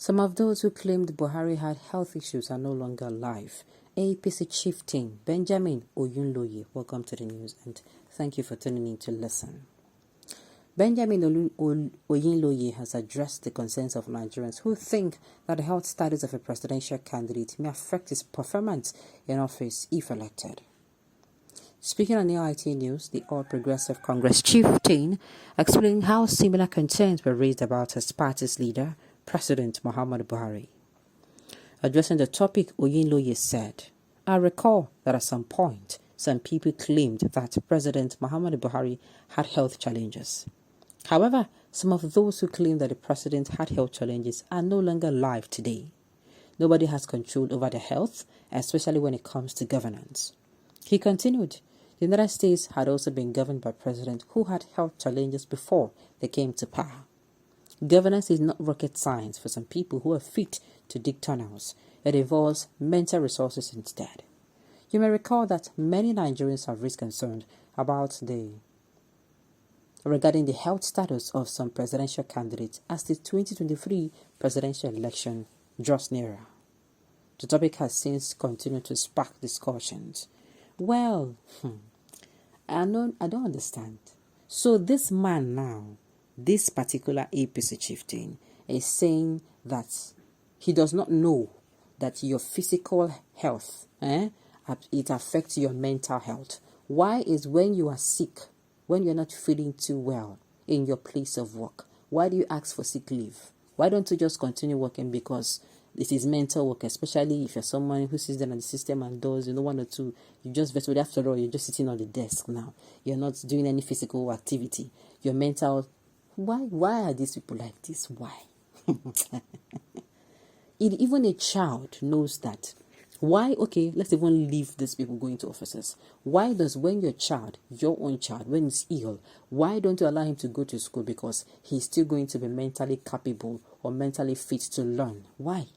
Some of those who claimed Buhari had health issues are no longer alive. APC chieftain Benjamin Oyunloye, welcome to the news and thank you for tuning in to listen. Benjamin Oyunloye has addressed the concerns of Nigerians who think that the health status of a presidential candidate may affect his performance in office if elected. Speaking on AIT News, the All Progressive Congress chieftain explained how similar concerns were raised about his party's leader, President Muhammadu Buhari. Addressing the topic, Oyunloye said, "I recall that at some point, some people claimed that President Muhammadu Buhari had health challenges. However, some of those who claim that the president had health challenges are no longer alive today. Nobody has control over their health, especially when it comes to governance." He continued, the United States had also been governed by presidents who had health challenges before they came to power. Governance is not rocket science for some people who are fit to dig tunnels. It involves mental resources instead. You may recall that many Nigerians have raised concern regarding the health status of some presidential candidates as the 2023 presidential election draws nearer. The topic has since continued to spark discussions. Well, I don't understand. So this man now, this particular APC chieftain, is saying that he does not know that your physical health, it affects your mental health. Why is when you are sick, when you're not feeling too well in your place of work, why do you ask for sick leave? Why don't you just continue working because it is mental work, especially if you're someone who sits there on the system and does, one or two, you just virtually, after all, you're just sitting on the desk now. You're not doing any physical activity. Your mental, why are these people like this? Why? Even a child knows that. Why? Okay, let's even leave these people going to offices. Why does when your own child, when he's ill, why don't you allow him to go to school? Because he's still going to be mentally capable or mentally fit to learn. Why?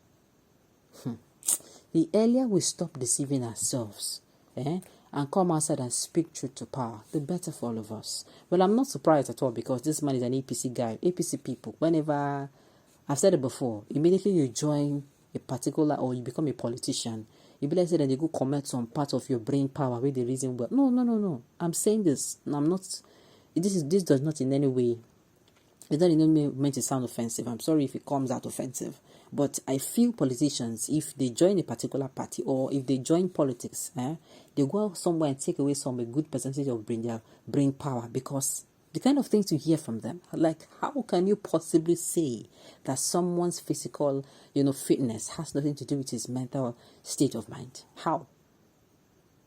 The earlier we stop deceiving ourselves and come outside and speak truth to power, the better for all of us. Well, I'm not surprised at all because this man is an APC guy. APC people, whenever, I've said it before, immediately you join a particular or you become a politician, you be like say that they go comment some part of your brain power with the reason well. No. I'm saying this. I'm not. This does not in any way. It's not in any way meant to sound offensive. I'm sorry if it comes out offensive. But I feel politicians, if they join a particular party or if they join politics, they go out somewhere and take away some a good percentage of brain power because the kind of things you hear from them, like how can you possibly say that someone's physical, fitness has nothing to do with his mental state of mind? How?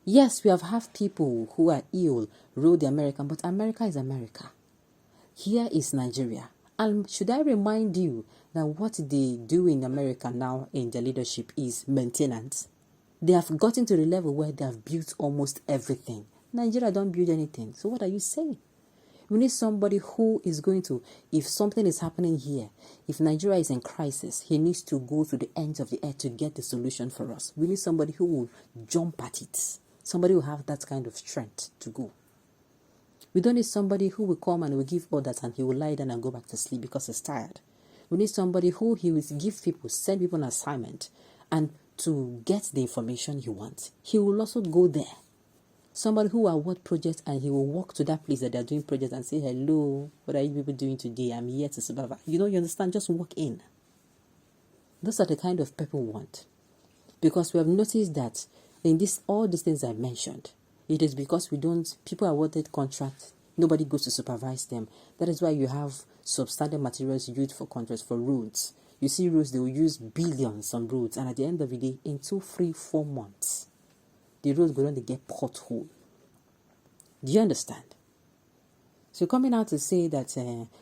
Yes, we have people who are ill, rule the American, but America is America. Here is Nigeria. And should I remind you that what they do in America now in their leadership is maintenance? They have gotten to the level where they have built almost everything. Nigeria don't build anything. So what are you saying? We need somebody who is going to, if something is happening here, if Nigeria is in crisis, he needs to go to the ends of the earth to get the solution for us. We need somebody who will jump at it. Somebody who will have that kind of strength to go. We don't need somebody who will come and will give orders and he will lie down and go back to sleep because he's tired. We need somebody who he will give people, send people an assignment and to get the information he wants. He will also go there. Somebody who will award projects and he will walk to that place that they're doing projects and say, hello, what are you people doing today? I'm here to supervise. You understand? Just walk in. Those are the kind of people we want. Because we have noticed that in all these things I mentioned, it is because people are awarded contracts, nobody goes to supervise them. That is why you have substandard materials used for contracts for roads. You see roads, they will use billions on roads, and at the end of the day, in 2, 3, 4 months, the roads go on to get pothole. Do you understand? So coming out to say that,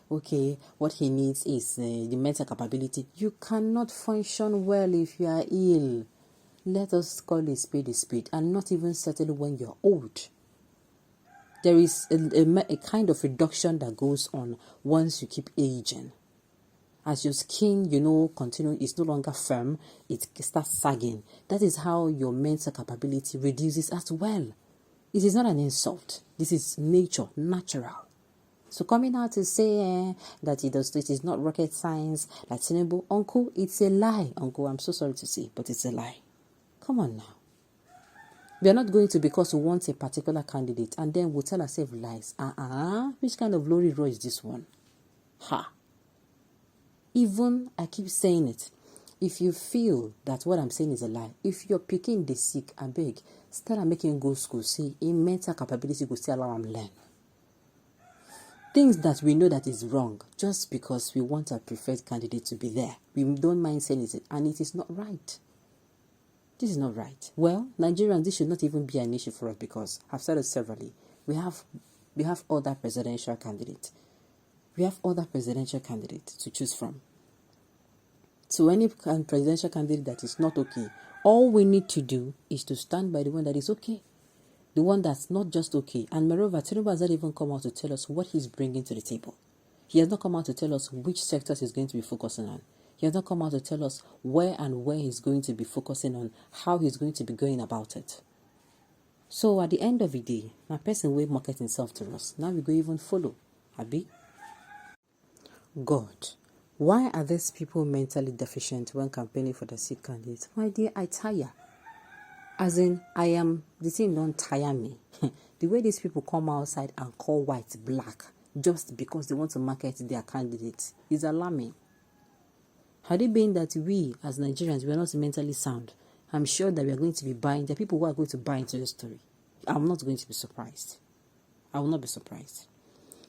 what he needs is the mental capability. You cannot function well if you are ill. Let us call a spade, and not even settle when you're old. There is a kind of reduction that goes on once you keep aging. As your skin, is no longer firm, it starts sagging. That is how your mental capability reduces as well. It is not an insult. This is nature, natural. So coming out to say that it is not rocket science, that Tinubu, uncle, it's a lie. Uncle, I'm so sorry to say, but it's a lie. Come on now. We are not going to because we want a particular candidate and then we'll tell ourselves lies. Which kind of glory road is this one? Ha. Even, I keep saying it, if you feel that what I'm saying is a lie, if you're picking the sick, I beg, start making go school, see, in mental capability, go still allow them learn. Things that we know that is wrong, just because we want our preferred candidate to be there. We don't mind saying it, and it is not right. This is not right. Well, Nigerians, this should not even be an issue for us because I've said it severally. We have other presidential candidates. We have other presidential candidates to choose from. So any presidential candidate that is not okay, all we need to do is to stand by the one that is okay. The one that's not just okay. And moreover, Tinubu has not even come out to tell us what he's bringing to the table. He has not come out to tell us which sectors he's going to be focusing on. He has not come out to tell us where he's going to be focusing on, how he's going to be going about it. So at the end of the day, my person will market himself to us. Now we go even follow. Abi? God, why are these people mentally deficient when campaigning for the sick candidate? My dear, I tire. As in, the thing don't tire me. The way these people come outside and call white black just because they want to market their candidate is alarming. Had it been that we, as Nigerians, we are not mentally sound, I'm sure that we are going to be buying, there are people who are going to buy into the story. I'm not going to be surprised. I will not be surprised.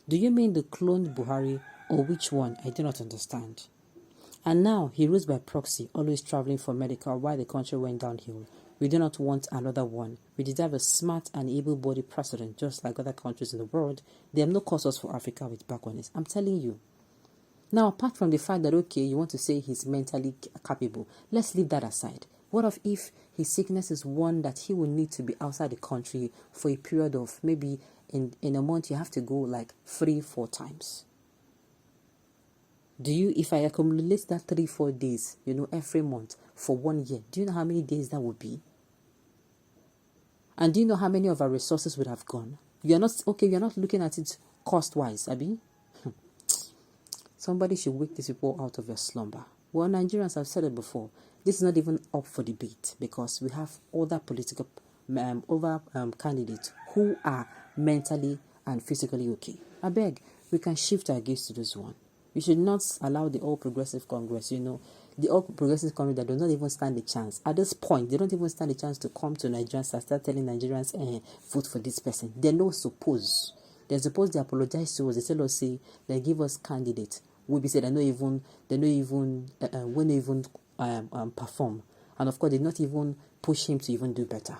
Do you mean the cloned Buhari or which one? I do not understand. And now he rules by proxy, always traveling for medical while the country went downhill. We do not want another one. We deserve a smart and able-bodied president, just like other countries in the world. They have no causes for Africa with backwardness. I'm telling you. Now, apart from the fact that, okay, you want to say he's mentally capable, let's leave that aside. What if his sickness is one that he will need to be outside the country for a period of maybe in a month you have to go like 3-4 times? If I accumulate that 3-4 days, every month for 1 year, do you know how many days that would be? And do you know how many of our resources would have gone? You're not looking at it cost-wise, Abi. Somebody should wake these people out of their slumber. Well, Nigerians have said it before. This is not even up for debate because we have other political candidates who are mentally and physically okay. I beg, we can shift our gaze to this one. We should not allow the All Progressive Congress, the All Progressive Congress that does not even stand a chance. At this point, they don't even stand a chance to come to Nigerians and start telling Nigerians, vote for this person. They're not supposed. They're supposed to apologize to us. They tell us, say, they give us candidates. We'll be said they won't even perform. And of course, they not even push him to even do better.